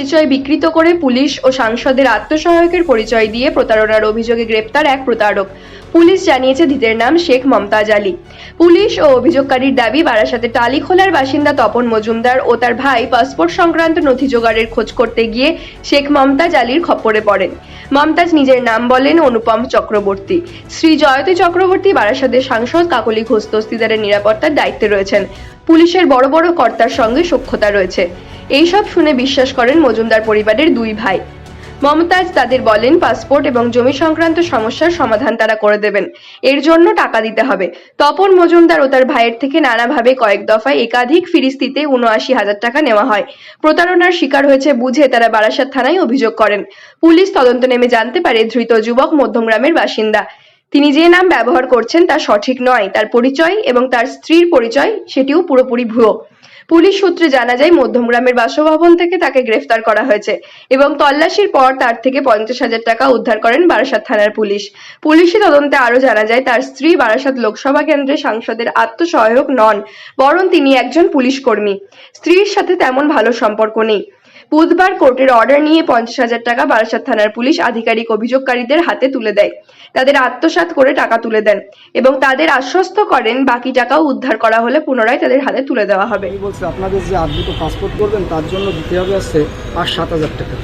পরিচয় বিকৃত করে পুলিশ ও সাংসদের আত্মসহায়কের পরিচয় দিয়ে প্রতারণার অভিযোগে গ্রেপ্তার এক প্রতারক। পুলিশ জানিয়েছে ধৃতের নাম শেখ মমতাজ আলী। পুলিশ ও অভিযোগকারীর দাবি, বারাসাতে টালিখোলার বাসিন্দা তপন মজুমদার ও তার ভাই পাসপোর্ট সংক্রান্ত নথি জোগাড়ের খোঁজ করতে গিয়ে শেখ মমতাজ আলীর খপ্পরে পড়েন। মমতাজ নিজের নাম বলেন অনুপম চক্রবর্তী। শ্রী জয়তী চক্রবর্তী বারাসাতের সাংসদ কাকলি ঘোষ দস্তিদারের নিরাপত্তার দায়িত্বে রয়েছেন। পুলিশের বড় বড় কর্তার সঙ্গে সখ্যতা রয়েছে। এইসব শুনে বিশ্বাস করেন মজুমদার পরিবারের দুই ভাই। মমতাজ তাদের বলেন, পাসপোর্ট এবং জমি সংক্রান্ত সমস্যার সমাধান তারা করে দেবেন, এর জন্য টাকা দিতে হবে। তপন মজুমদার ও তার ভাইয়ের থেকে নানাভাবে কয়েক দফায় একাধিক ফিরিস্তিতে ৭৯,০০০ টাকা নেওয়া হয়। প্রতারণার শিকার হয়েছে বুঝে তারা বারাসাত থানায় অভিযোগ করেন। পুলিশ তদন্ত নেমে জানতে পারে ধৃত যুবক মধ্যমগ্রামের বাসিন্দা। তিনি যে নাম ব্যবহার করছেন তা সঠিক নয়। তার পরিচয় এবং তার স্ত্রীর পরিচয় সেটিও পুরোপুরি ভুয়ো। পুলিশ সূত্রে জানা যায়, মধ্যমগ্রামের বাসভবন থেকে তাকে গ্রেফতার করা হয়েছে এবং তল্লাশির পর তার থেকে ৫০,০০০ টাকা উদ্ধার করেন বারাসাত থানার পুলিশ। পুলিশি তদন্তে আরো জানা যায়, তার স্ত্রী বারাসাত লোকসভা কেন্দ্রে সাংসদের আত্মসহায়ক নন, বরং তিনি একজন পুলিশ কর্মী। স্ত্রীর সাথে তেমন ভালো সম্পর্ক নেই। বুধবার কোর্টের অর্ডার নিয়ে ৫০,০০০ টাকা বারাসাত থানার পুলিশ আধিকারিক অভিযোগকারীদের হাতে তুলে দেয়। তাদের আত্মসাৎ করে টাকা তুলে দেন এবং তাদের আশ্বস্ত করেন বাকি টাকাও উদ্ধার করা হলে পুনরায় তাদের হাতে তুলে দেওয়া হবে। বলছে আপনাদের যে আদ্ভুত পাসপোর্ট করবেন তার জন্য দিতে হবে আসছে আর ৭,০০০ টাকা।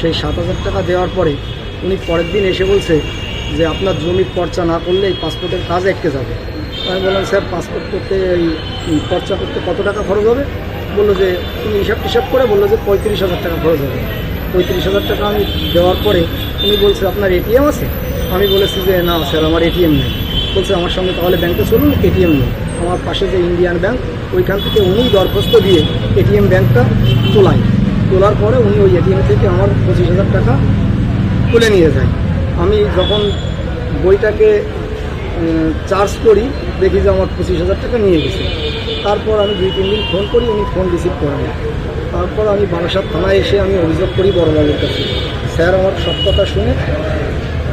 সেই ৭,০০০ টাকা দেওয়ার পরে উনি পরের দিন এসে বলছে যে আপনার জমির পর্চা না করলে এই পাসপোর্টের কাজ আটকে যাবে। আমি বললাম, স্যার পাসপোর্ট করতে এই পর্চা করতে কত টাকা খরচ হবে? বললো যে উনি হিসাব করে বললো যে ৩৫,০০০ টাকা খরচ হবে। ৩৫,০০০ টাকা আমি দেওয়ার পরে উনি বলছে আপনার এটিএম আছে? আমি বলেছি যে না স্যার, আমার এটিএম নেই। বলছে আমার সঙ্গে তাহলে ব্যাংকে চলুন, এটিএম নেই। আমার পাশে যে ইন্ডিয়ান ব্যাংক, ওইখান থেকে উনি দরখাস্ত দিয়ে এটিএম ব্যাংকটা তোলার পরে উনি ওই এটিএম থেকে আমার ২৫,০০০ টাকা তুলে নিয়ে যায়। আমি যখন বইটাকে চার্জ করি দেখি যে আমার ২৫,০০০ টাকা নিয়ে গেছে। তারপর আমি ২-৩ দিন ফোন করি, উনি ফোন রিসিভ করেন। তারপর আমি বারাসাত থানায় এসে আমি অভিযোগ করি বড়বাবুর কাছে। স্যার আমার সব কথা শুনে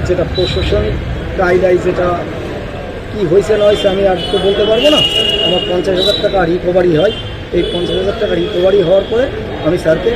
যেটা প্রশাসনিক গাইডলাইন, যেটা কি হয়েছে না হয়েছে আমি আর তো বলতে পারবো না। আমার ৫০,০০০ টাকা রিকভারি হয়। এই ৫০,০০০ টাকা রিকভারি হওয়ার পরে আমি স্যারকে